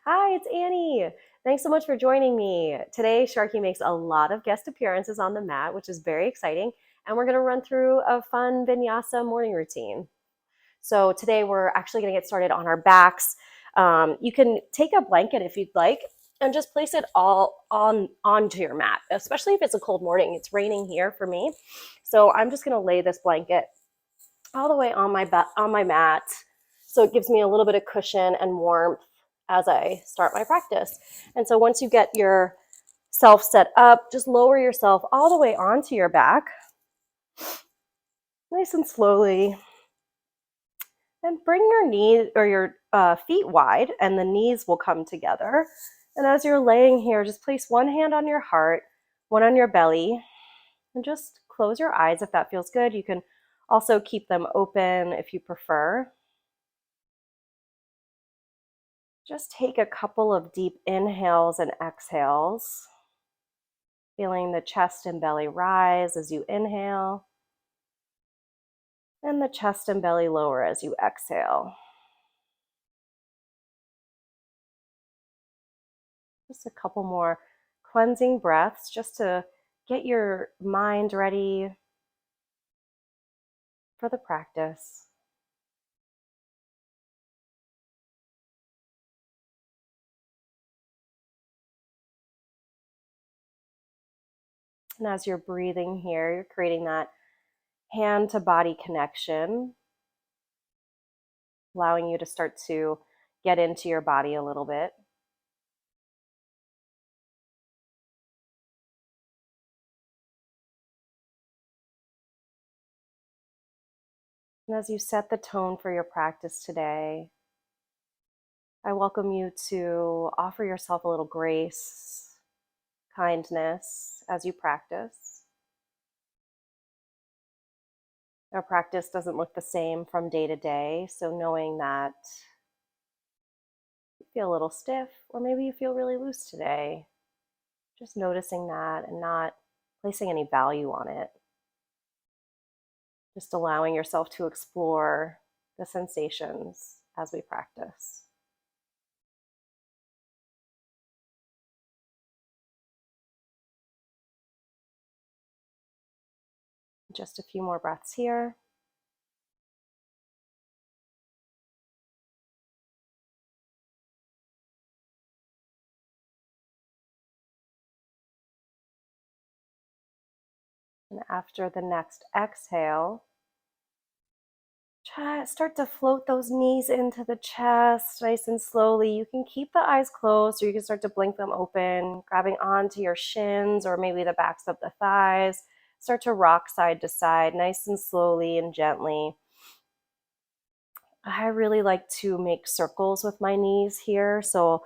Hi, it's Annie. Thanks so much for joining me. Today, Sharkey makes a lot of guest appearances on the mat, which is very exciting. And we're going to run through a fun Vinyasa morning routine. So today, we're actually going to get started on our backs. You can take a blanket if you'd like and just place it all onto your mat, especially if it's a cold morning. It's raining here for me. So I'm just going to lay this blanket all the way on my mat, so it gives me a little bit of cushion and warmth as I start my practice. And so once you get yourself set up, just lower yourself all the way onto your back, nice and slowly, and bring your knees or your feet wide, and the knees will come together. And as you're laying here, just place one hand on your heart, one on your belly, and just close your eyes if that feels good. You can also keep them open if you prefer. Just take a couple of deep inhales and exhales, feeling the chest and belly rise as you inhale, and the chest and belly lower as you exhale. Just a couple more cleansing breaths just to get your mind ready for the practice. And as you're breathing here, you're creating that hand to body connection, allowing you to start to get into your body a little bit. And as you set the tone for your practice today, I welcome you to offer yourself a little grace, kindness as you practice. Our practice doesn't look the same from day to day, so knowing that you feel a little stiff, or maybe you feel really loose today, just noticing that and not placing any value on it. Just allowing yourself to explore the sensations as we practice. Just a few more breaths here. And after the next exhale, start to float those knees into the chest nice and slowly. You can keep the eyes closed or you can start to blink them open, grabbing onto your shins or maybe the backs of the thighs. Start to rock side to side nice and slowly and gently. I really like to make circles with my knees here. So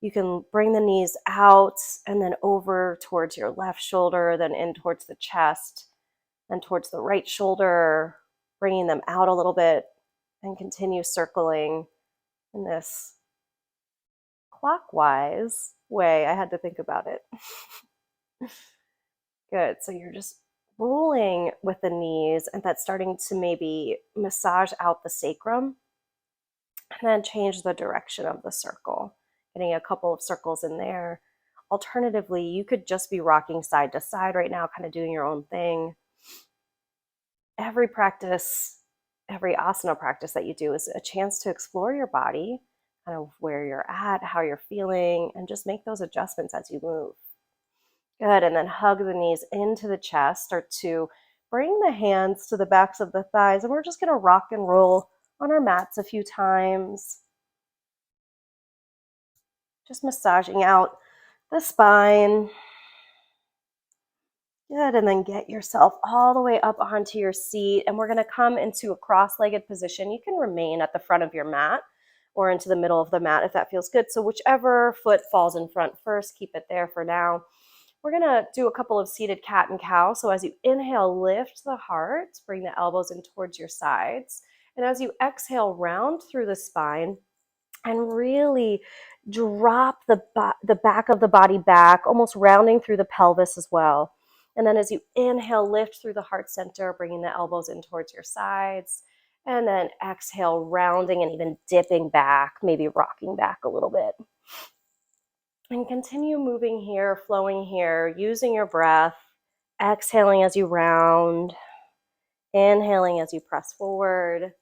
you can bring the knees out and then over towards your left shoulder, then in towards the chest, and towards the right shoulder, bringing them out a little bit, and continue circling in this clockwise way. I had to think about it. Good. So you're just rolling with the knees, and that's starting to maybe massage out the sacrum, and then change the direction of the circle, getting a couple of circles in there. Alternatively, you could just be rocking side to side right now, kind of doing your own thing. Every practice, every asana practice that you do is a chance to explore your body, kind of where you're at, how you're feeling, and just make those adjustments as you move. Good, and then hug the knees into the chest. Start to bring the hands to the backs of the thighs, and we're just gonna rock and roll on our mats a few times. Just massaging out the spine. Good, and then get yourself all the way up onto your seat, and we're gonna come into a cross-legged position. You can remain at the front of your mat or into the middle of the mat if that feels good. So whichever foot falls in front first, keep it there for now. We're gonna do a couple of seated cat and cow. So as you inhale, lift the heart, bring the elbows in towards your sides. And as you exhale, round through the spine and really drop the back of the body back, almost rounding through the pelvis as well. And then as you inhale, lift through the heart center, bringing the elbows in towards your sides. And then exhale, rounding and even dipping back, maybe rocking back a little bit. And continue moving here, flowing here, using your breath, exhaling as you round, inhaling as you press forward.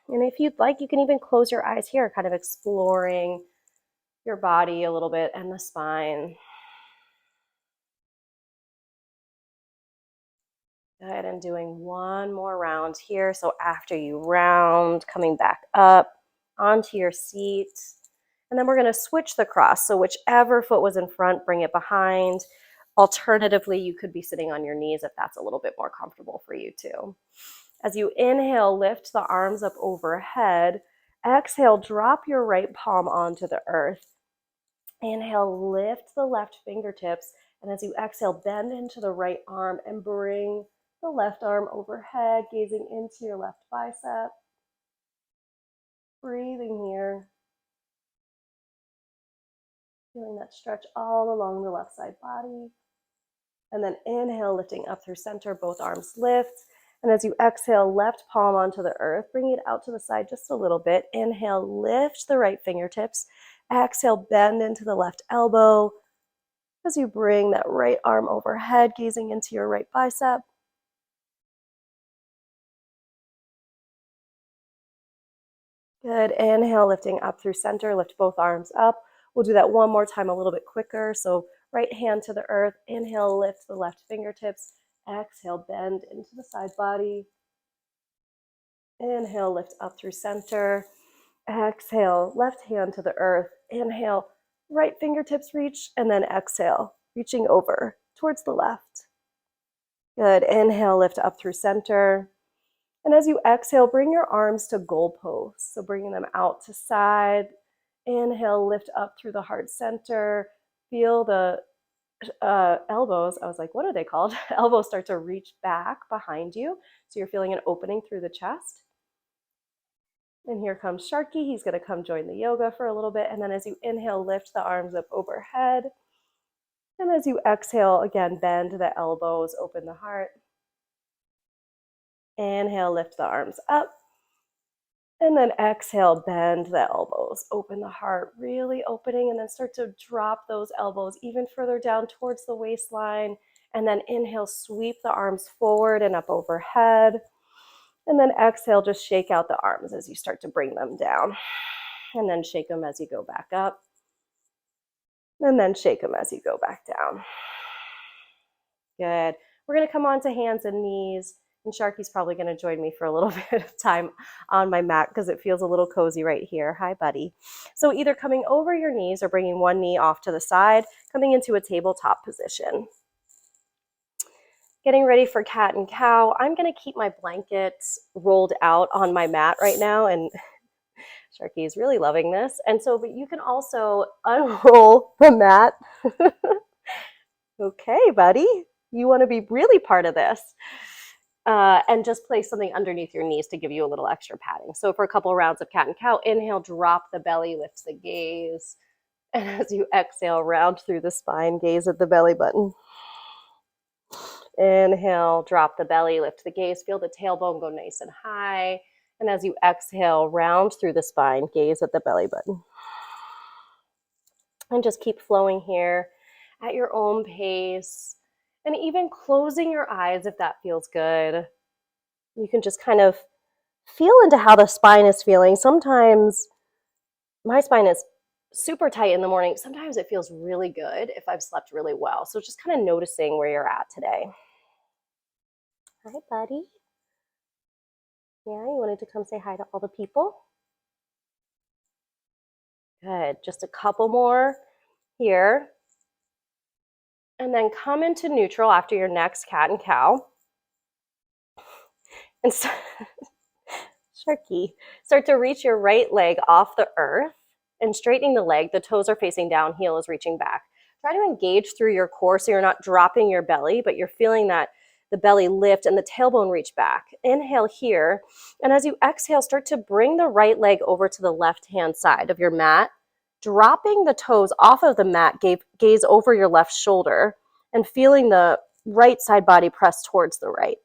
And if you'd like, you can even close your eyes here, kind of exploring your body a little bit and the spine. Good, and doing one more round here. So after you round, coming back up onto your seat. And then we're going to switch the cross. So whichever foot was in front, bring it behind. Alternatively, you could be sitting on your knees if that's a little bit more comfortable for you too. As you inhale, lift the arms up overhead. Exhale, drop your right palm onto the earth. Inhale, lift the left fingertips. And as you exhale, bend into the right arm and bring the left arm overhead, gazing into your left bicep. Breathing here. Feeling that stretch all along the left side body. And then inhale, lifting up through center, both arms lift. And as you exhale, left palm onto the earth, bring it out to the side just a little bit. Inhale, lift the right fingertips. Exhale, bend into the left elbow. As you bring that right arm overhead, gazing into your right bicep. Good. Inhale, lifting up through center. Lift both arms up. We'll do that one more time a little bit quicker. So right hand to the earth. Inhale, lift the left fingertips. Exhale, bend into the side body. Inhale, lift up through center. Exhale, left hand to the earth. Inhale, right fingertips reach, and then exhale, reaching over towards the left. Good. Inhale, lift up through center. And as you exhale, bring your arms to goalposts. So bringing them out to side. Inhale, lift up through the heart center. Feel the elbows. I was like, what are they called? Elbows start to reach back behind you. So you're feeling an opening through the chest. And here comes Sharkey. He's going to come join the yoga for a little bit. And then as you inhale, lift the arms up overhead. And as you exhale, again, bend the elbows, open the heart. Inhale, lift the arms up. And then exhale, bend the elbows, open the heart, really opening, and then start to drop those elbows even further down towards the waistline. And then inhale, sweep the arms forward and up overhead. And then exhale, just shake out the arms as you start to bring them down. And then shake them as you go back up. And then shake them as you go back down. Good. We're going to come on to hands and knees. And Sharky's probably going to join me for a little bit of time on my mat because it feels a little cozy right here. Hi, buddy. So either coming over your knees or bringing one knee off to the side, coming into a tabletop position. Getting ready for cat and cow. I'm going to keep my blankets rolled out on my mat right now, and Sharky is really loving this. And so, but you can also unroll the mat. Okay, buddy. You want to be really part of this. And just place something underneath your knees to give you a little extra padding. So for a couple of rounds of cat and cow, inhale, drop the belly, lift the gaze. And as you exhale, round through the spine, gaze at the belly button. Inhale, drop the belly, lift the gaze, feel the tailbone go nice and high. And as you exhale, round through the spine, gaze at the belly button. And just keep flowing here at your own pace. And even closing your eyes if that feels good. You can just kind of feel into how the spine is feeling. Sometimes my spine is super tight in the morning. Sometimes it feels really good if I've slept really well. So just kind of noticing where you're at today. Hi, buddy. Yeah, you wanted to come say hi to all the people? Good. Just a couple more here. And then come into neutral after your next cat and cow. And Sharky, start to reach your right leg off the earth and straightening the leg. The toes are facing down, heel is reaching back. Try to engage through your core so you're not dropping your belly, but you're feeling that the belly lift and the tailbone reach back. Inhale here. And as you exhale, start to bring the right leg over to the left-hand side of your mat, dropping the toes off of the mat, gaze over your left shoulder, and feeling the right side body press towards the right.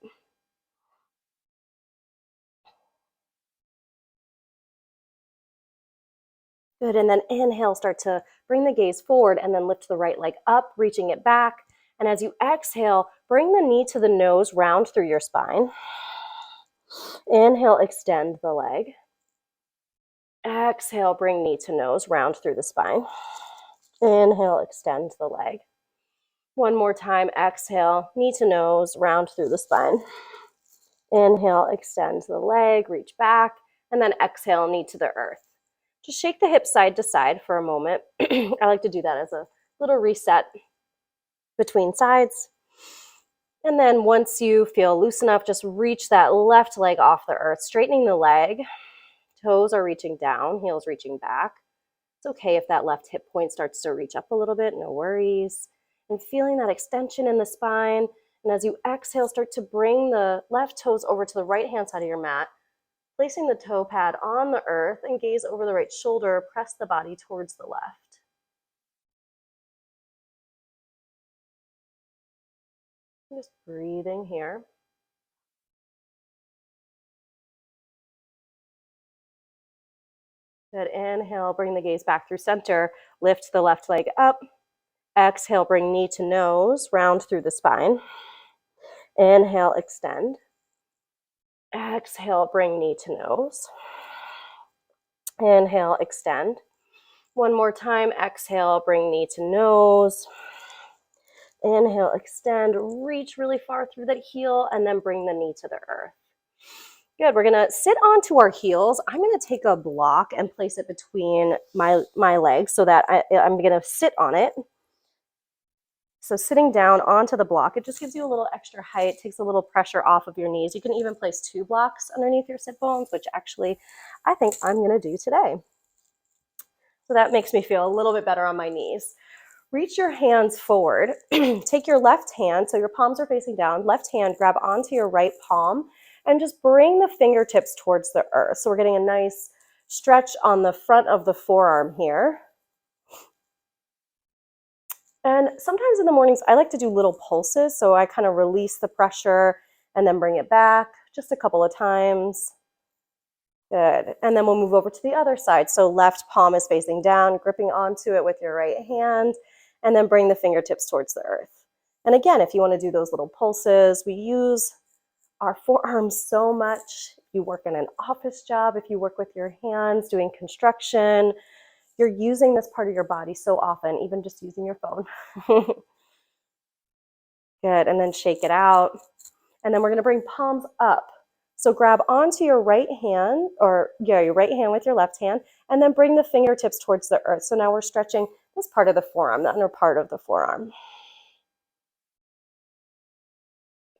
Good, and then inhale, start to bring the gaze forward and then lift the right leg up, reaching it back. And as you exhale, bring the knee to the nose, round through your spine. Inhale, extend the leg. Exhale, bring knee to nose, round through the spine. Inhale, extend the leg. One more time, exhale, knee to nose, round through the spine. Inhale, extend the leg, reach back, and then exhale, knee to the earth. Just shake the hips side to side for a moment. I like to do that as a little reset between sides. And then once you feel loose enough, just reach that left leg off the earth, straightening the leg. Toes are reaching down, heels reaching back. It's okay if that left hip point starts to reach up a little bit, no worries. And feeling that extension in the spine. And as you exhale, start to bring the left toes over to the right-hand side of your mat, placing the toe pad on the earth and gaze over the right shoulder, press the body towards the left. Just breathing here. Good, inhale, bring the gaze back through center, lift the left leg up. Exhale, bring knee to nose, round through the spine. Inhale, extend. Exhale, bring knee to nose. Inhale, extend. One more time, exhale, bring knee to nose. Inhale, extend, reach really far through that heel, and then bring the knee to the earth. Good, we're gonna sit onto our heels. I'm gonna take a block and place it between my legs so that I'm gonna sit on it. So sitting down onto the block, it just gives you a little extra height, takes a little pressure off of your knees. You can even place 2 blocks underneath your sit bones, which actually I think I'm gonna do today. So that makes me feel a little bit better on my knees. Reach your hands forward. Take your left hand, so your palms are facing down, left hand, grab onto your right palm, and just bring the fingertips towards the earth. So we're getting a nice stretch on the front of the forearm here. And sometimes in the mornings, I like to do little pulses, so I kind of release the pressure and then bring it back just a couple of times. Good. And then we'll move over to the other side. So left palm is facing down, gripping onto it with your right hand, and then bring the fingertips towards the earth. And again, if you want to do those little pulses, we use our forearms so much. If you work in an office job, if you work with your hands doing construction, you're using this part of your body so often, even just using your phone. Good, and then shake it out. And then we're gonna bring palms up. So grab onto your right hand, your right hand with your left hand, and then bring the fingertips towards the earth. So now we're stretching this part of the forearm, the under part of the forearm.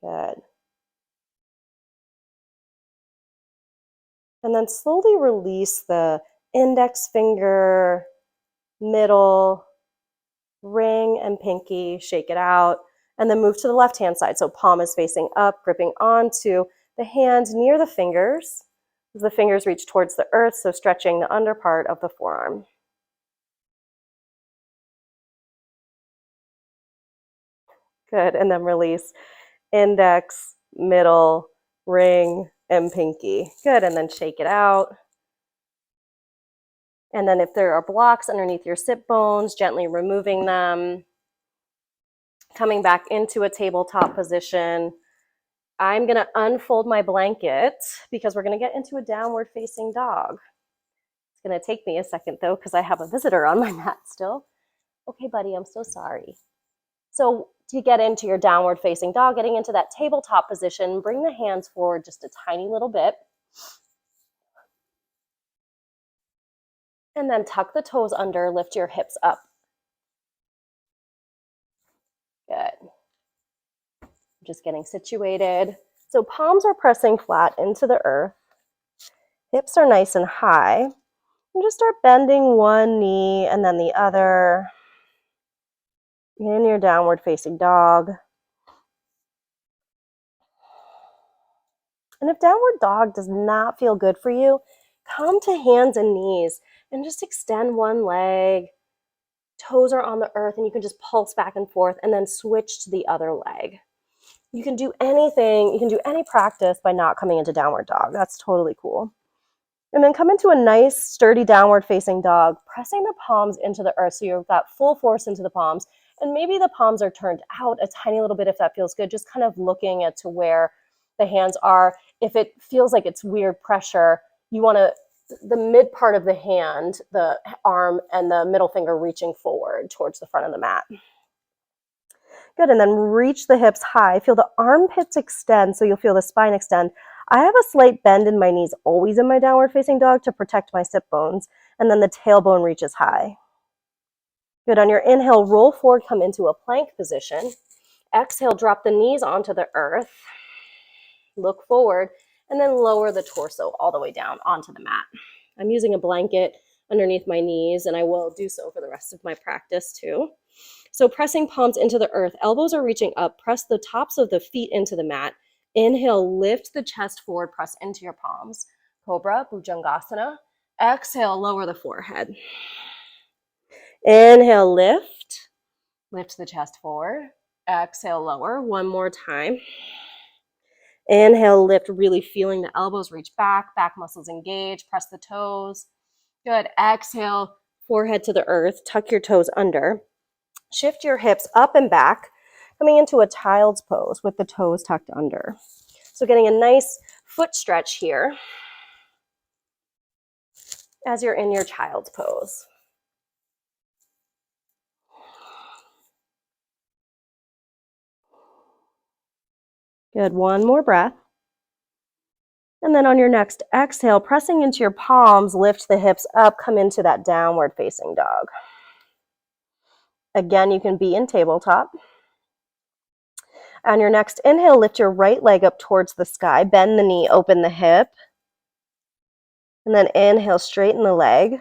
Good. And then slowly release the index finger, middle, ring, and pinky, shake it out, and then move to the left-hand side. So palm is facing up, gripping onto the hand near the fingers. The fingers reach towards the earth, so stretching the under part of the forearm. Good, and then release index, middle, ring, and pinky. Good, and then shake it out. And then if there are blocks underneath your sit bones, gently removing them. Coming back into a tabletop position. I'm gonna unfold my blanket because we're gonna get into a downward facing dog. It's gonna take me a second though, because I have a visitor on my mat still. Okay, buddy, I'm so sorry. So to get into your downward facing dog, getting into that tabletop position, bring the hands forward just a tiny little bit. And then tuck the toes under, lift your hips up. Good. Just getting situated. So palms are pressing flat into the earth. Hips are nice and high. And just start bending one knee and then the other. In your downward facing dog. And if downward dog does not feel good for you, come to hands and knees and just extend one leg. Toes are on the earth and you can just pulse back and forth and then switch to the other leg. You can do anything, you can do any practice by not coming into downward dog. That's totally cool. And then come into a nice, sturdy downward facing dog, pressing the palms into the earth so you've got full force into the palms. And maybe the palms are turned out a tiny little bit if that feels good, just kind of looking at to where the hands are. If it feels like it's weird pressure, you want to, the mid part of the hand, the arm and the middle finger reaching forward towards the front of the mat. Good, and then reach the hips high. Feel the armpits extend, so you'll feel the spine extend. I have a slight bend in my knees always in my downward facing dog to protect my sit bones, and then the tailbone reaches high. Good, on your inhale, roll forward, come into a plank position. Exhale, drop the knees onto the earth. Look forward, and then lower the torso all the way down onto the mat. I'm using a blanket underneath my knees, and I will do so for the rest of my practice too. So pressing palms into the earth, elbows are reaching up, press the tops of the feet into the mat. Inhale, lift the chest forward, press into your palms. Cobra, Bhujangasana. Exhale, lower the forehead. Inhale, lift the chest forward. Exhale, lower. One more time. Inhale, lift, really feeling the elbows reach back, back muscles engage, press the toes. Good. Exhale, forehead to the earth, tuck your toes under. Shift your hips up and back, coming into a child's pose with the toes tucked under. So getting a nice foot stretch here as you're in your child's pose. Good, one more breath. And then on your next exhale, pressing into your palms, lift the hips up, come into that downward facing dog. Again, you can be in tabletop. On your next inhale, lift your right leg up towards the sky, bend the knee, open the hip. And then inhale, straighten the leg.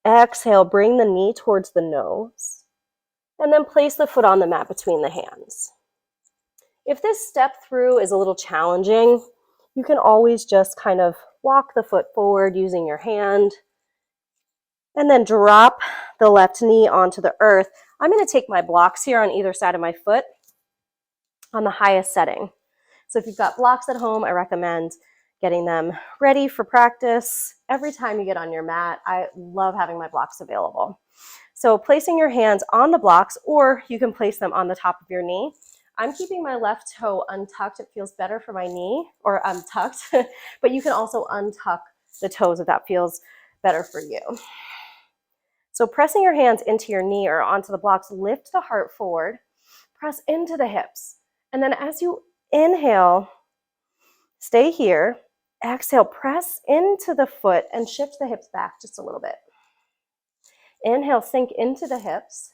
Exhale, bring the knee towards the nose. And then place the foot on the mat between the hands. If this step through is a little challenging, you can always just kind of walk the foot forward using your hand. And then drop the left knee onto the earth. I'm going to take my blocks here on either side of my foot on the highest setting. So if you've got blocks at home, I recommend getting them ready for practice. Every time you get on your mat, I love having my blocks available. So placing your hands on the blocks, or you can place them on the top of your knee. I'm keeping my left toe untucked. It feels better for my knee, or untucked, but you can also untuck the toes if that feels better for you. So pressing your hands into your knee or onto the blocks, lift the heart forward, press into the hips. And then as you inhale, stay here. Exhale, press into the foot and shift the hips back just a little bit. Inhale, sink into the hips.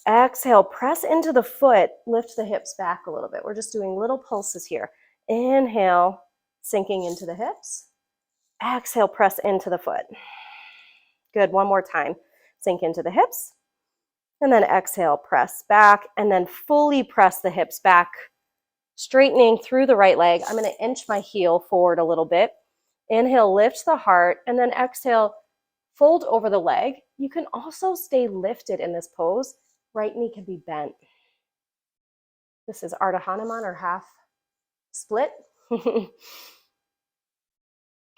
Exhale, press into the foot, lift the hips back a little bit. We're just doing little pulses here. Inhale, sinking into the hips. Exhale, press into the foot. Good, one more time. Sink into the hips. And then exhale, press back, and then fully press the hips back, straightening through the right leg. I'm going to inch my heel forward a little bit. Inhale, lift the heart, and then exhale, fold over the leg. You can also stay lifted in this pose. Right knee can be bent. This is Ardha Hanuman, or half split.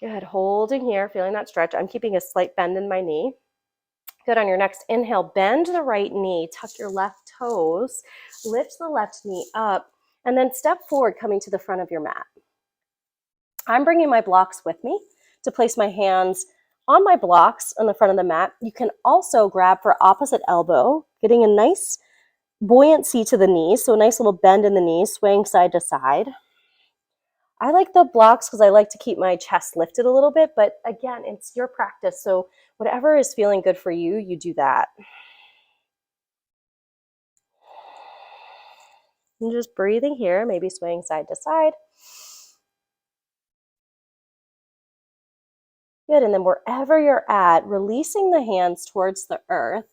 Good, holding here, feeling that stretch. I'm keeping a slight bend in my knee. Good, on your next inhale, bend the right knee, tuck your left toes, lift the left knee up, and then step forward, coming to the front of your mat. I'm bringing my blocks with me to place my hands on my blocks on the front of the mat. You can also grab for opposite elbow, getting a nice buoyancy to the knees, so a nice little bend in the knees, swaying side to side. I like the blocks because I like to keep my chest lifted a little bit, but again, it's your practice, so whatever is feeling good for you, you do that. And just breathing here, maybe swaying side to side. Good, and then wherever you're at, releasing the hands towards the earth.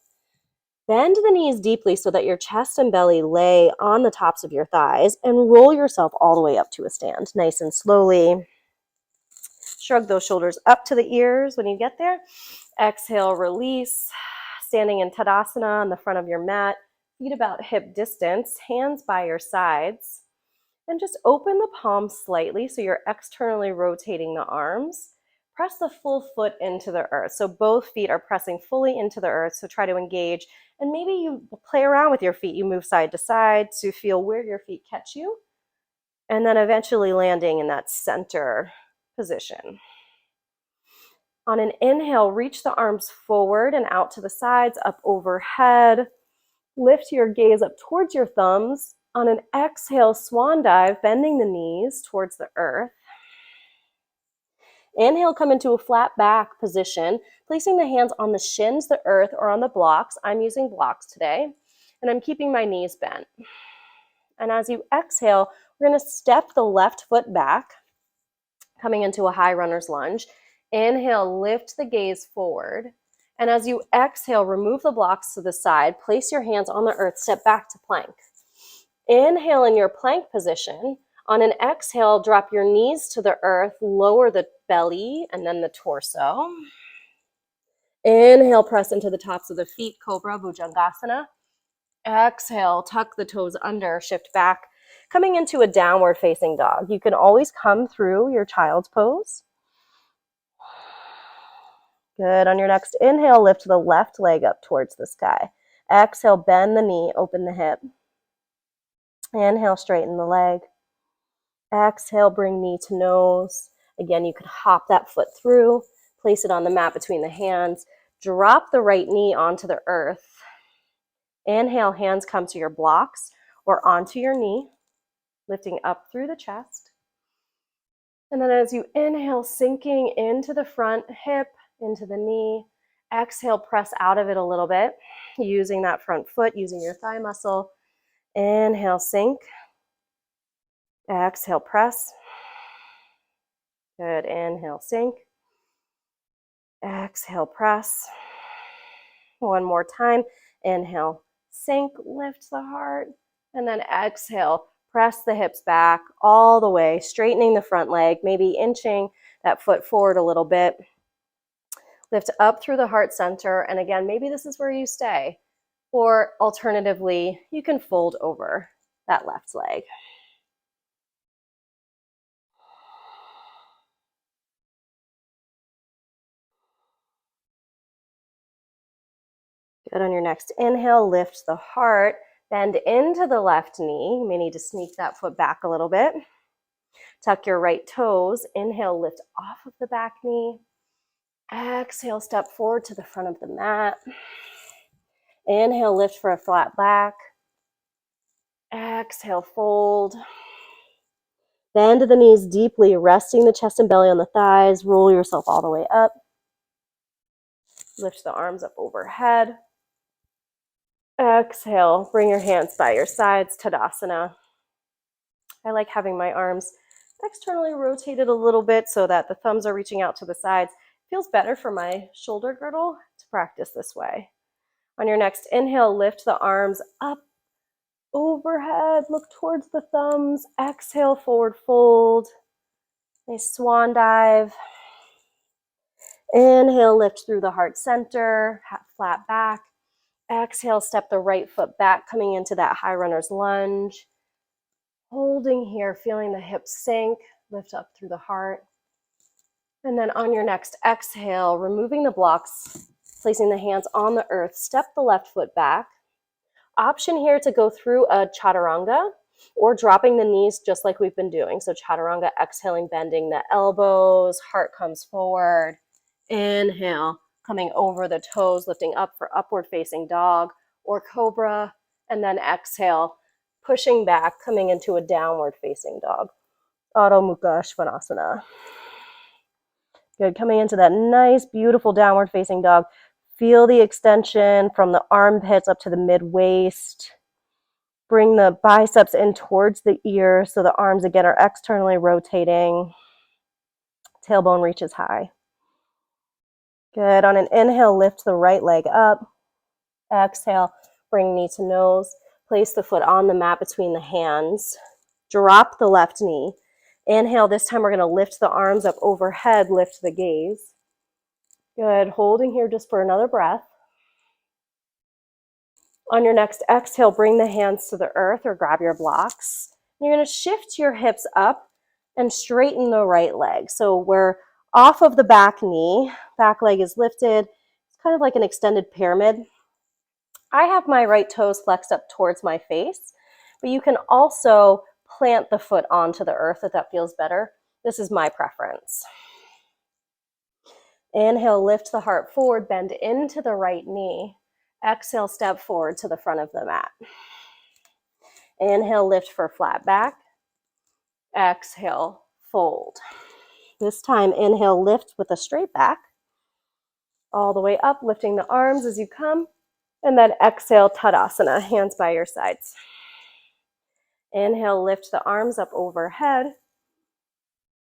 Bend the knees deeply so that your chest and belly lay on the tops of your thighs, and roll yourself all the way up to a stand, nice and slowly. Shrug those shoulders up to the ears when you get there. Exhale, release. Standing in Tadasana on the front of your mat, feet about hip distance, hands by your sides. And just open the palms slightly so you're externally rotating the arms. Press the full foot into the earth. So both feet are pressing fully into the earth. So try to engage. And maybe you play around with your feet. You move side to side to feel where your feet catch you. And then eventually landing in that center position. On an inhale, reach the arms forward and out to the sides, up overhead. Lift your gaze up towards your thumbs. On an exhale, swan dive, bending the knees towards the earth. Inhale, come into a flat back position, placing the hands on the shins, the earth, or on the blocks. I'm using blocks today, and I'm keeping my knees bent. And as you exhale, we're going to step the left foot back, coming into a high runner's lunge. Inhale, lift the gaze forward. And as you exhale, remove the blocks to the side, place your hands on the earth, step back to plank. Inhale in your plank position. On an exhale, drop your knees to the earth, lower the belly and then the torso. Inhale, press into the tops of the feet, Cobra, Bhujangasana. Exhale, tuck the toes under, shift back, coming into a downward facing dog. You can always come through your child's pose. Good. On your next inhale, lift the left leg up towards the sky. Exhale, bend the knee, open the hip. Inhale, straighten the leg. Exhale, bring knee to nose. Again, you could hop that foot through, place it on the mat between the hands. Drop the right knee onto the earth. Inhale, hands come to your blocks or onto your knee, lifting up through the chest. And then as you inhale, sinking into the front hip, into the knee. Exhale, press out of it a little bit, using that front foot, using your thigh muscle. Inhale, sink. Exhale, press. Good. Inhale, sink. Exhale, press. One more time. Inhale, sink, lift the heart. And then exhale, press the hips back all the way, straightening the front leg, maybe inching that foot forward a little bit. Lift up through the heart center. And again, maybe this is where you stay. Or alternatively, you can fold over that left leg. Good. On your next inhale, lift the heart, bend into the left knee. You may need to sneak that foot back a little bit. Tuck your right toes. Inhale, lift off of the back knee. Exhale, step forward to the front of the mat. Inhale, lift for a flat back. Exhale, fold. Bend the knees deeply, resting the chest and belly on the thighs. Roll yourself all the way up. Lift the arms up overhead. Exhale, bring your hands by your sides, Tadasana. I like having my arms externally rotated a little bit so that the thumbs are reaching out to the sides. Feels better for my shoulder girdle to practice this way. On your next inhale, lift the arms up overhead, look towards the thumbs. Exhale, forward fold. Nice swan dive. Inhale, lift through the heart center, flat back. Exhale, step the right foot back, coming into that high runner's lunge. Holding here, feeling the hips sink, lift up through the heart. And then on your next exhale, removing the blocks, placing the hands on the earth, step the left foot back. Option here to go through a chaturanga or dropping the knees just like we've been doing. So chaturanga, exhaling, bending the elbows, heart comes forward. Inhale, coming over the toes, lifting up for upward facing dog or cobra. And then exhale, pushing back, coming into a downward facing dog. Adho Mukha Svanasana. Good, coming into that nice, beautiful downward facing dog. Feel the extension from the armpits up to the mid-waist. Bring the biceps in towards the ear so the arms again are externally rotating. Tailbone reaches high. Good, on an inhale, lift the right leg up. Exhale, bring knee to nose. Place the foot on the mat between the hands. Drop the left knee. Inhale, this time we're going to lift the arms up overhead, lift the gaze. Good, holding here just for another breath. On your next exhale, bring the hands to the earth or grab your blocks. You're going to shift your hips up and straighten the right leg. So we're off of the back knee, back leg is lifted. It's kind of like an extended pyramid. I have my right toes flexed up towards my face, but you can also plant the foot onto the earth if that feels better. This is my preference. Inhale, lift the heart forward, bend into the right knee. Exhale, step forward to the front of the mat. Inhale, lift for flat back. Exhale, fold. This time, inhale, lift with a straight back. All the way up, lifting the arms as you come. And then exhale, Tadasana, hands by your sides. Inhale, lift the arms up overhead.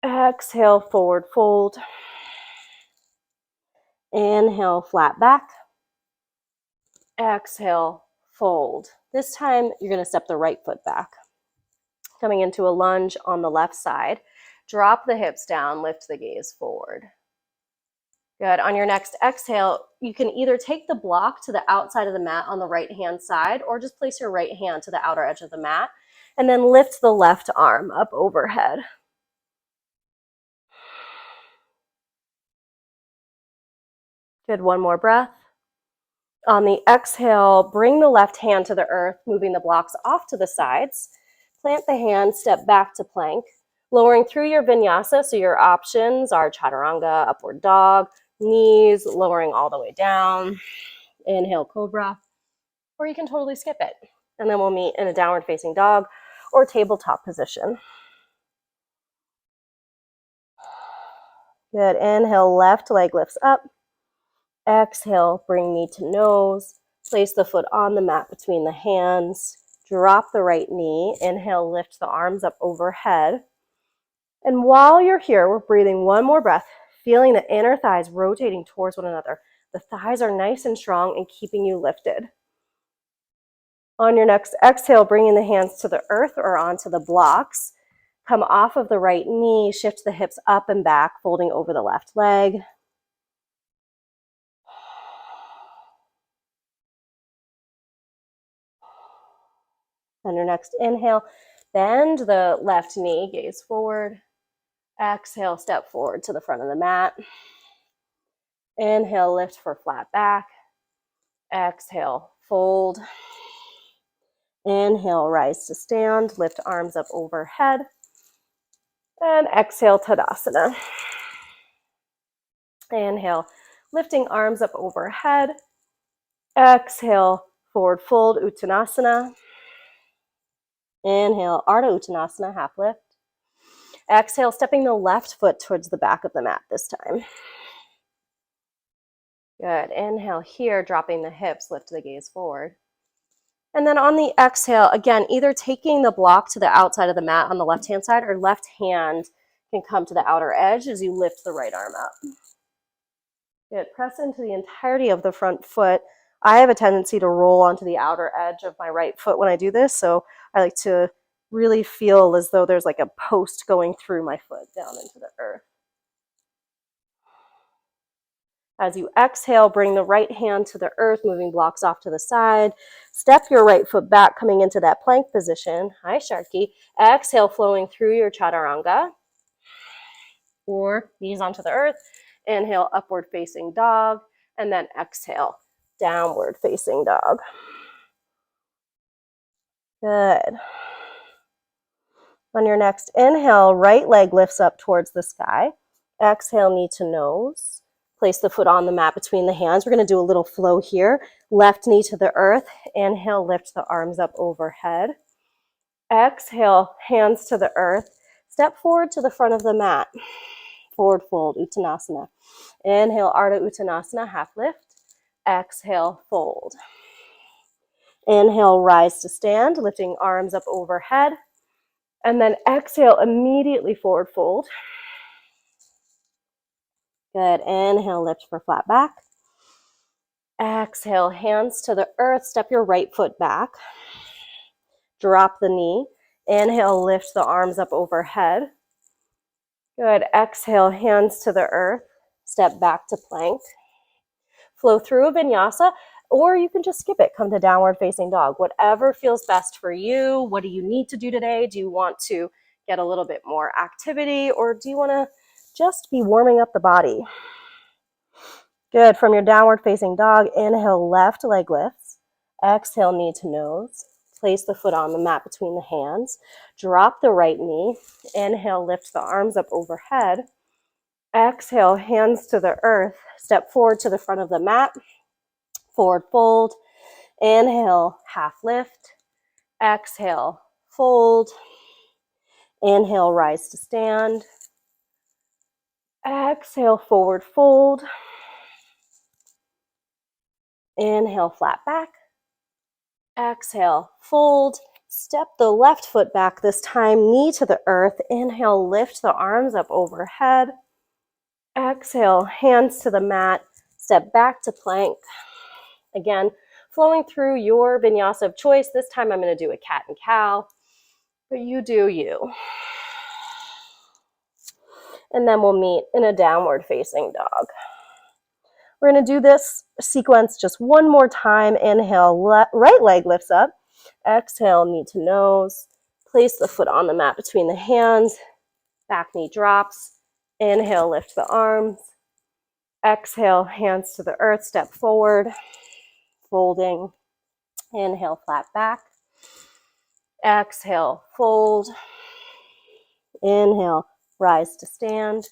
Exhale, forward fold. Inhale, flat back. Exhale, fold. This time, you're going to step the right foot back. Coming into a lunge on the left side. Drop the hips down, lift the gaze forward. Good. On your next exhale, you can either take the block to the outside of the mat on the right-hand side or just place your right hand to the outer edge of the mat and then lift the left arm up overhead. Good. One more breath. On the exhale, bring the left hand to the earth, moving the blocks off to the sides. Plant the hand, step back to plank, lowering through your vinyasa. So your options are chaturanga, upward dog, knees lowering all the way down. Inhale, cobra, or you can totally skip it. And then we'll meet in a downward facing dog or tabletop position. Good. Inhale, left leg lifts up. Exhale, bring knee to nose. Place the foot on the mat between the hands. Drop the right knee. Inhale, lift the arms up overhead. And while you're here, we're breathing one more breath, feeling the inner thighs rotating towards one another. The thighs are nice and strong and keeping you lifted. On your next exhale, bringing the hands to the earth or onto the blocks. Come off of the right knee, shift the hips up and back, folding over the left leg. On your next inhale, bend the left knee, gaze forward. Exhale, step forward to the front of the mat. Inhale, lift for flat back. Exhale, fold. Inhale, rise to stand, lift arms up overhead. And exhale, Tadasana. Inhale, lifting arms up overhead. Exhale, forward fold, Uttanasana. Inhale, Ardha Uttanasana, half lift. Exhale, stepping the left foot towards the back of the mat this time. Good. Inhale here, dropping the hips, lift the gaze forward. And then on the exhale, again, either taking the block to the outside of the mat on the left-hand side or left hand can come to the outer edge as you lift the right arm up. Good. Press into the entirety of the front foot. I have a tendency to roll onto the outer edge of my right foot when I do this, so I like to really feel as though there's like a post going through my foot down into the earth. As you exhale, bring the right hand to the earth, moving blocks off to the side. Step your right foot back, coming into that plank position. Hi, Sharkey. Exhale, flowing through your chaturanga. Or knees onto the earth. Inhale, upward facing dog. And then exhale, downward facing dog. Good. On your next inhale, right leg lifts up towards the sky. Exhale, knee to nose. Place the foot on the mat between the hands. We're going to do a little flow here. Left knee to the earth. Inhale, lift the arms up overhead. Exhale, hands to the earth. Step forward to the front of the mat. Forward fold, Uttanasana. Inhale, Ardha Uttanasana, half lift. Exhale, fold. Inhale, rise to stand, lifting arms up overhead. And then exhale, immediately forward fold. Good. Inhale, lift for flat back. Exhale, hands to the earth. Step your right foot back. Drop the knee. Inhale, lift the arms up overhead. Good. Exhale, hands to the earth. Step back to plank. Flow through a vinyasa. or you can just skip it, come to downward facing dog. Whatever feels best for you. What do you need to do today? Do you want to get a little bit more activity, or do you want to just be warming up the body? Good. From your downward facing dog, inhale, left leg lifts. Exhale, knee to nose. Place the foot on the mat between the hands. Drop the right knee. Inhale, lift the arms up overhead. Exhale, hands to the earth. Step forward to the front of the mat. Forward fold. Inhale, half lift. Exhale, fold. Inhale, rise to stand. Exhale, forward fold. Inhale, flat back. Exhale, fold. Step the left foot back this time, knee to the earth. Inhale, lift the arms up overhead. Exhale, hands to the mat. Step back to plank. Again, flowing through your vinyasa of choice. This time I'm going to do a cat and cow, but you do you. And then we'll meet in a downward facing dog. We're going to do this sequence just one more time. Inhale, right leg lifts up. Exhale, knee to nose. Place the foot on the mat between the hands. Back knee drops. Inhale, lift the arms. Exhale, hands to the earth, step forward. Folding. Inhale, flat back. Exhale, fold. Inhale, rise to stand.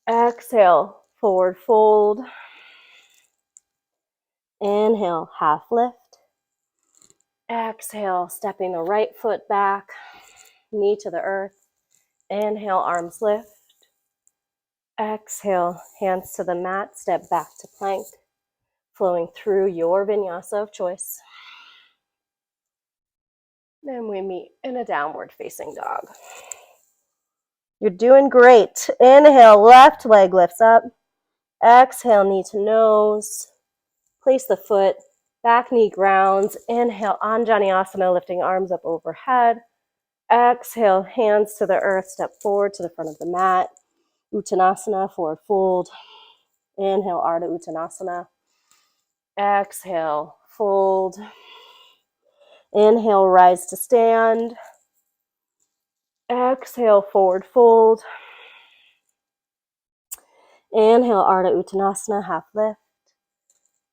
Exhale, forward fold. Inhale, half lift. Exhale, stepping the right foot back, knee to the earth. Inhale, arms lift. Exhale, hands to the mat, step back to plank, flowing through your vinyasa of choice. Then we meet in a downward facing dog. You're doing great. Inhale, left leg lifts up. Exhale, knee to nose. Place the foot, back knee grounds. Inhale, Anjaneyasana, lifting arms up overhead. Exhale, hands to the earth, step forward to the front of the mat. Uttanasana, forward fold. Inhale, Ardha Uttanasana. Exhale, fold. Inhale, rise to stand. Exhale, forward fold. Inhale, Ardha Uttanasana, half lift.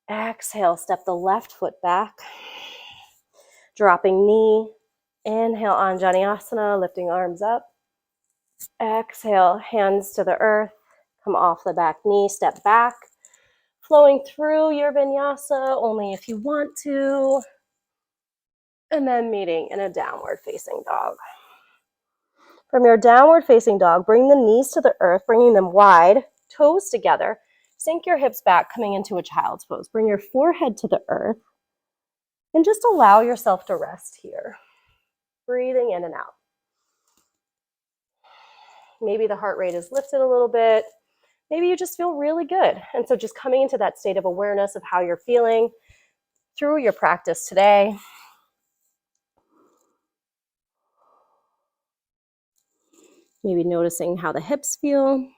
Exhale, step the left foot back. Dropping knee. Inhale, Anjaneyasana, lifting arms up. Exhale, hands to the earth. Come off the back knee, step back. Flowing through your vinyasa only if you want to. And then meeting in a downward facing dog. From your downward facing dog, bring the knees to the earth, bringing them wide, toes together. Sink your hips back, coming into a child's pose. Bring your forehead to the earth and just allow yourself to rest here. Breathing in and out. Maybe the heart rate is lifted a little bit. Maybe you just feel really good. And so just coming into that state of awareness of how you're feeling through your practice today. Maybe noticing how the hips feel.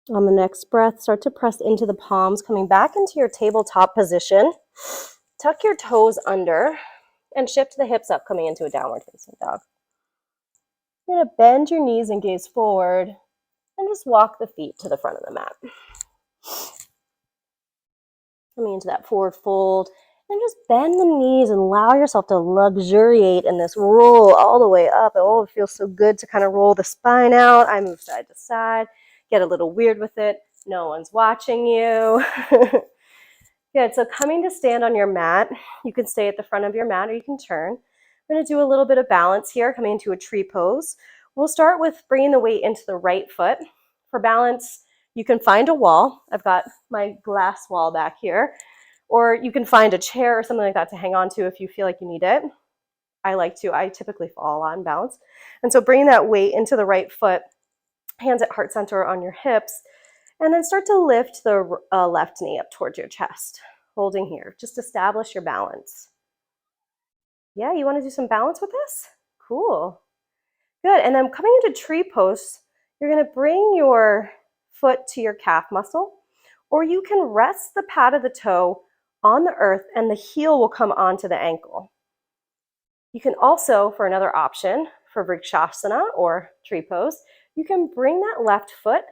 On the next breath, start to press into the palms, coming back into your tabletop position. Tuck your toes under and shift the hips up, coming into a downward facing dog. You're going to bend your knees and gaze forward and just walk the feet to the front of the mat. Coming into that forward fold and just bend the knees and allow yourself to luxuriate in this roll all the way up. Oh, it feels so good to kind of roll the spine out. I move side to side, get a little weird with it. No one's watching you. Good, so coming to stand on your mat, you can stay at the front of your mat or you can turn. We're going to do a little bit of balance here, coming into a tree pose. We'll start with bringing the weight into the right foot. For balance, you can find a wall. I've got my glass wall back here. Or you can find a chair or something like that to hang on to if you feel like you need it. I typically fall on balance. And so bringing that weight into the right foot, hands at heart center on your hips, and then start to lift the left knee up towards your chest. Holding here. Just establish your balance. Yeah, you want to do some balance with this? Cool. Good. And then coming into tree pose, you're going to bring your foot to your calf muscle, or you can rest the pad of the toe on the earth and the heel will come onto the ankle. You can also, for another option, for Vrikshasana or tree pose, you can bring that left foot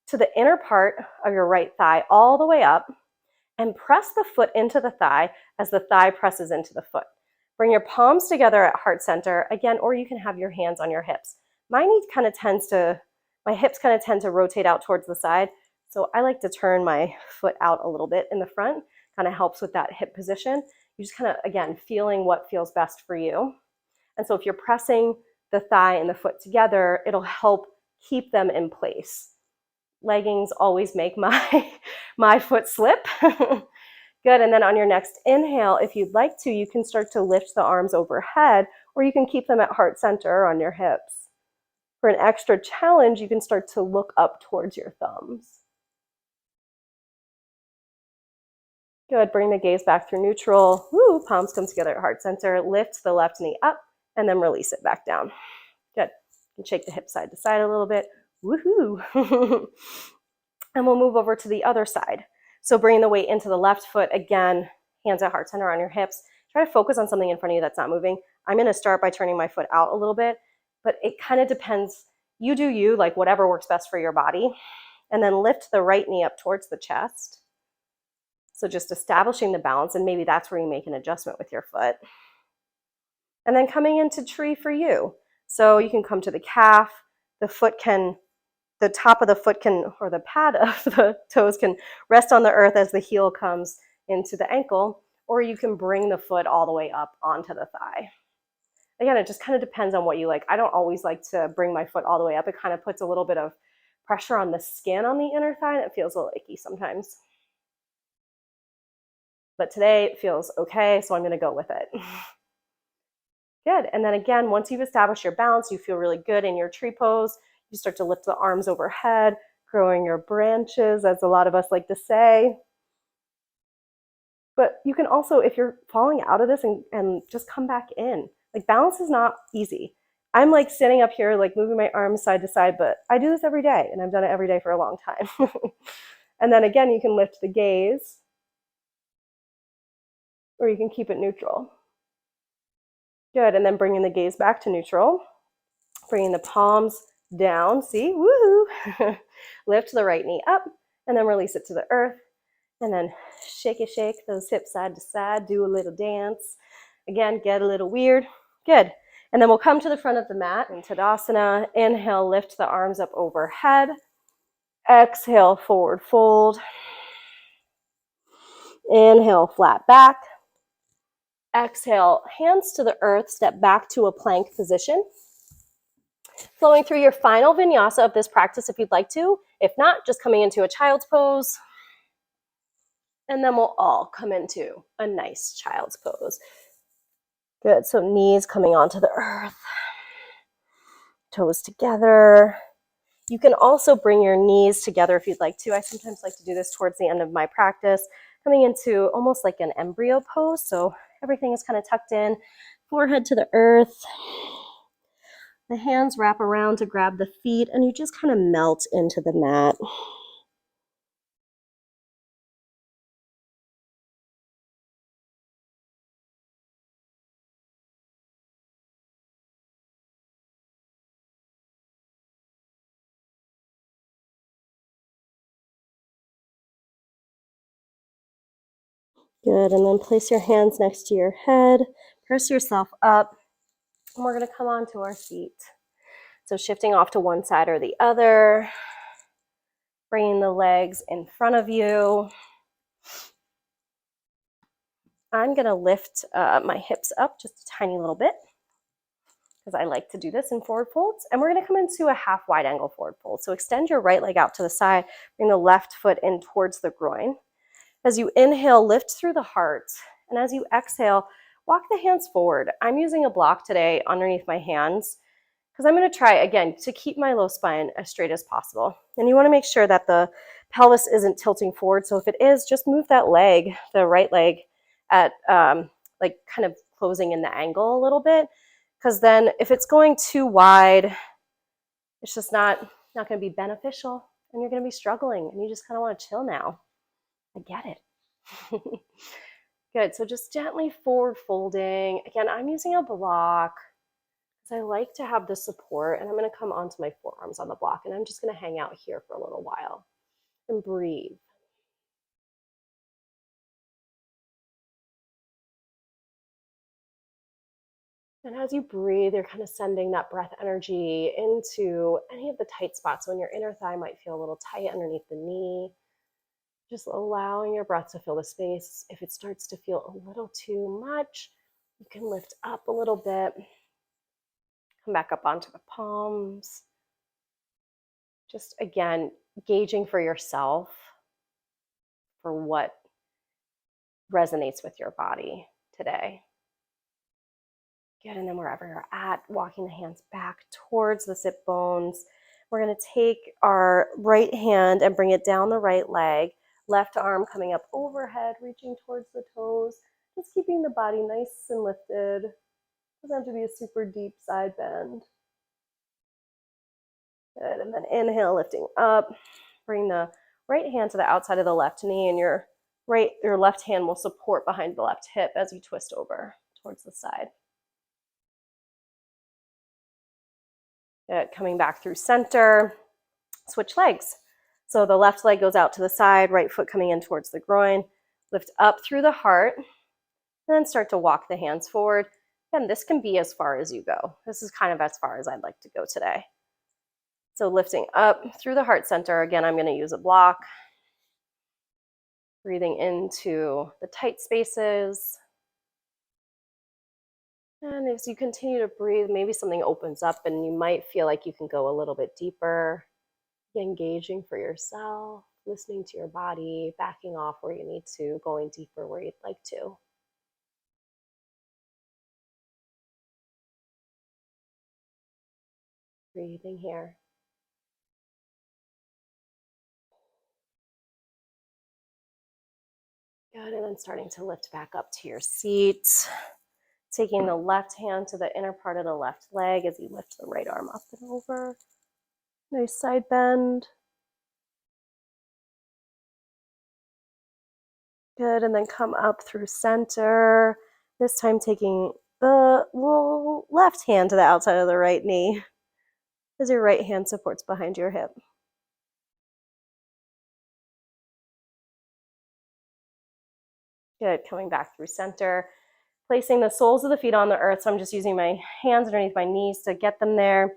to the inner part of your right thigh all the way up and press the foot into the thigh as the thigh presses into the foot. Bring your palms together at heart center again, or you can have your hands on your hips. My hips kind of tend to rotate out towards the side. So I like to turn my foot out a little bit in the front, kind of helps with that hip position. You just kind of, again, feeling what feels best for you. And so if you're pressing the thigh and the foot together, it'll help keep them in place. Leggings always make my foot slip. Good, and then on your next inhale, if you'd like to, you can start to lift the arms overhead, or you can keep them at heart center on your hips. For an extra challenge, you can start to look up towards your thumbs. Good, bring the gaze back through neutral. Woo, palms come together at heart center. Lift the left knee up, and then release it back down. Good, and shake the hips side to side a little bit. Woohoo! And we'll move over to the other side. So bringing the weight into the left foot, again, hands at heart center on your hips. Try to focus on something in front of you that's not moving. I'm gonna start by turning my foot out a little bit, but it kind of depends. You do you, like whatever works best for your body. And then lift the right knee up towards the chest. So just establishing the balance, and maybe that's where you make an adjustment with your foot. And then coming into tree for you. So you can come to the calf, the top of the foot or the pad of the toes can rest on the earth as the heel comes into the ankle, or you can bring the foot all the way up onto the thigh. Again, it just kind of depends on what you like. I don't always like to bring my foot all the way up. It kind of puts a little bit of pressure on the skin on the inner thigh, and it feels a little icky sometimes. But today it feels okay, so I'm gonna go with it. Good, and then again, once you've established your balance, you feel really good in your tree pose. You start to lift the arms overhead, growing your branches, as a lot of us like to say. But you can also, if you're falling out of this, and just come back in. Like, balance is not easy. I'm like sitting up here, like moving my arms side to side, but I do this every day, and I've done it every day for a long time. And then again, you can lift the gaze, or you can keep it neutral. Good, and then bringing the gaze back to neutral, bringing the palms down, see, woohoo. Lift the right knee up, and then release it to the earth, and then shake those hips side to side, do a little dance. Again, get a little weird. Good, and then we'll come to the front of the mat in Tadasana. Inhale, lift the arms up overhead. Exhale, forward fold. Inhale, flat back. Exhale, hands to the earth, step back to a plank position. Flowing through your final vinyasa of this practice if you'd like to. If not, just coming into a child's pose. And then we'll all come into a nice child's pose. Good, so knees coming onto the earth. Toes together. You can also bring your knees together if you'd like to. I sometimes like to do this towards the end of my practice, coming into almost like an embryo pose. So everything is kind of tucked in, forehead to the earth. The hands wrap around to grab the feet, and you just kind of melt into the mat. Good, and then place your hands next to your head, press yourself up, and we're gonna come onto our feet. So shifting off to one side or the other, bringing the legs in front of you. I'm gonna lift my hips up just a tiny little bit, because I like to do this in forward folds. And we're gonna come into a half wide angle forward fold. So extend your right leg out to the side, bring the left foot in towards the groin. As you inhale, lift through the heart. And as you exhale, walk the hands forward. I'm using a block today underneath my hands because I'm going to try, again, to keep my low spine as straight as possible. And you want to make sure that the pelvis isn't tilting forward. So if it is, just move that leg, the right leg, at like kind of closing in the angle a little bit. because then if it's going too wide, it's just not going to be beneficial, and you're going to be struggling, and you just kind of want to chill now. I get it. Good. So just gently forward folding. Again, I'm using a block because I like to have the support, and I'm going to come onto my forearms on the block, and I'm just going to hang out here for a little while and breathe. And as you breathe, you're kind of sending that breath energy into any of the tight spots. So when your inner thigh might feel a little tight underneath the knee, just allowing your breath to fill the space. If it starts to feel a little too much, you can lift up a little bit, come back up onto the palms. Just again, gauging for yourself for what resonates with your body today. Good, and then wherever you're at, walking the hands back towards the sit bones. We're going to take our right hand and bring it down the right leg, left arm coming up overhead, reaching towards the toes, just keeping the body nice and lifted. Doesn't have to be a super deep side bend. Good, and then inhale, lifting up. Bring the right hand to the outside of the left knee, and your left hand will support behind the left hip as you twist over towards the side. Good, coming back through center, switch legs. So the left leg goes out to the side, right foot coming in towards the groin, lift up through the heart, and then start to walk the hands forward. And this can be as far as you go. This is kind of as far as I'd like to go today. So lifting up through the heart center. Again, I'm going to use a block. Breathing into the tight spaces. And as you continue to breathe, maybe something opens up and you might feel like you can go a little bit deeper. Engaging for yourself, listening to your body, backing off where you need to, going deeper where you'd like to. Breathing here. Good, and then starting to lift back up to your seat. Taking the left hand to the inner part of the left leg as you lift the right arm up and over. Nice side bend. Good, and then come up through center. This time taking the left hand to the outside of the right knee as your right hand supports behind your hip. Good, coming back through center. Placing the soles of the feet on the earth, so I'm just using my hands underneath my knees to get them there.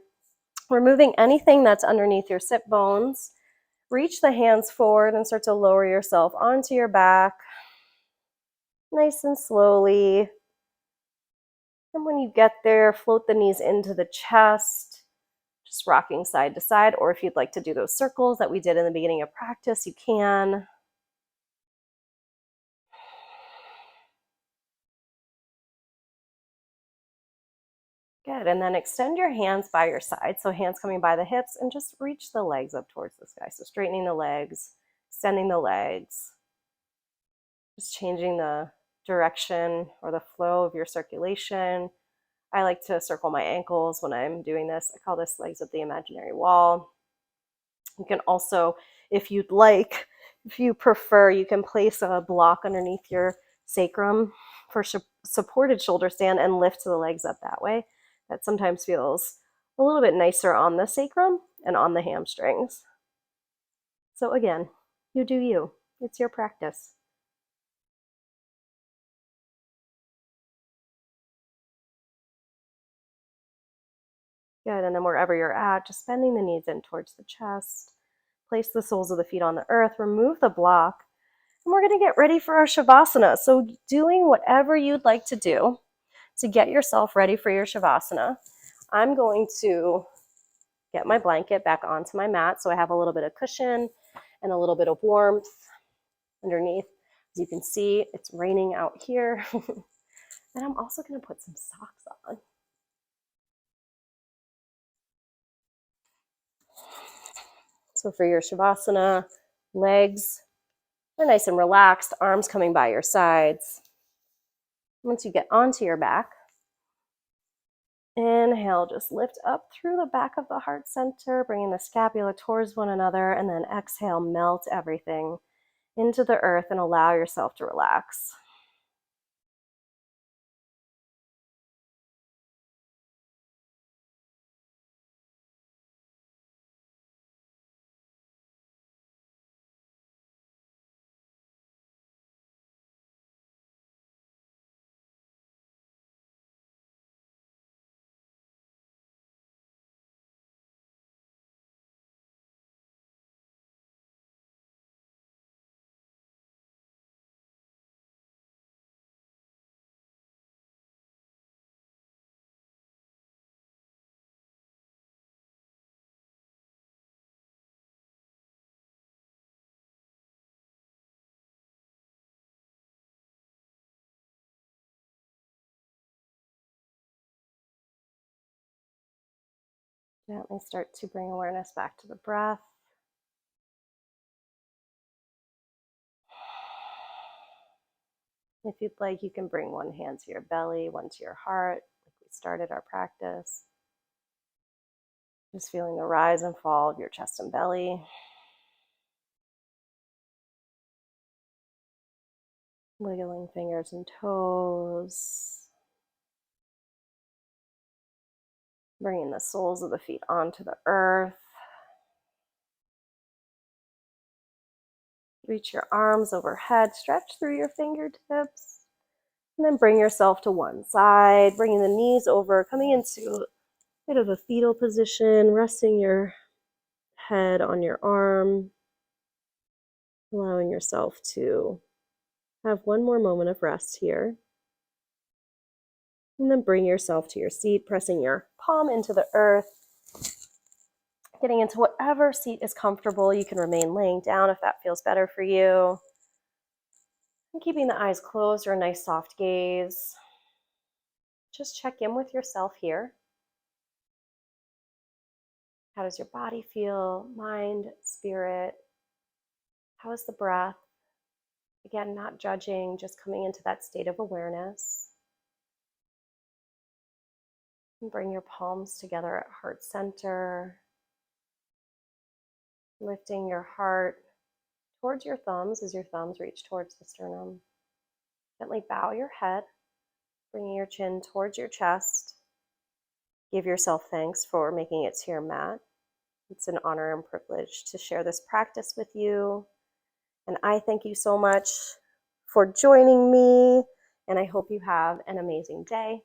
Removing anything that's underneath your sit bones. Reach the hands forward and start to lower yourself onto your back. Nice and slowly. And when you get there, float the knees into the chest, just rocking side to side, or if you'd like to do those circles that we did in the beginning of practice, you can. Good, and then extend your hands by your side. So hands coming by the hips and just reach the legs up towards the sky. So straightening the legs, extending the legs, just changing the direction or the flow of your circulation. I like to circle my ankles when I'm doing this. I call this legs of the imaginary wall. You can also, if you'd like, if you prefer, you can place a block underneath your sacrum for supported shoulder stand and lift the legs up that way. That sometimes feels a little bit nicer on the sacrum and on the hamstrings. So again, you do you. It's your practice. Good, and then wherever you're at, just bending the knees in towards the chest. Place the soles of the feet on the earth, remove the block, and we're gonna get ready for our Shavasana. So doing whatever you'd like to do to get yourself ready for your Shavasana. I'm going to get my blanket back onto my mat so I have a little bit of cushion and a little bit of warmth underneath. As you can see, it's raining out here. And I'm also gonna put some socks on. So for your Shavasana, legs are nice and relaxed, arms coming by your sides. Once you get onto your back, Inhale, just lift up through the back of the heart center, bringing the scapula towards one another, and then exhale, melt everything into the earth and allow yourself to relax. Gently start to bring awareness back to the breath. If you'd like, you can bring one hand to your belly, one to your heart, like we started our practice. Just feeling the rise and fall of your chest and belly. Wiggling fingers and toes. Bringing the soles of the feet onto the earth. Reach your arms overhead, stretch through your fingertips, and then bring yourself to one side, bringing the knees over, coming into a bit of a fetal position, resting your head on your arm, allowing yourself to have one more moment of rest here. And then bring yourself to your seat, pressing your palm into the earth, getting into whatever seat is comfortable. You can remain laying down if that feels better for you. And keeping the eyes closed or a nice soft gaze. Just check in with yourself here. How does your body feel? Mind, spirit? How is the breath? Again, not judging, just coming into that state of awareness. And bring your palms together at heart center. Lifting your heart towards your thumbs as your thumbs reach towards the sternum. Gently bow your head, bringing your chin towards your chest. Give yourself thanks for making it to your mat. It's an honor and privilege to share this practice with you. And I thank you so much for joining me, and I hope you have an amazing day.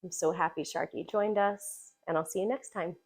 I'm so happy Sharkey joined us, and I'll see you next time.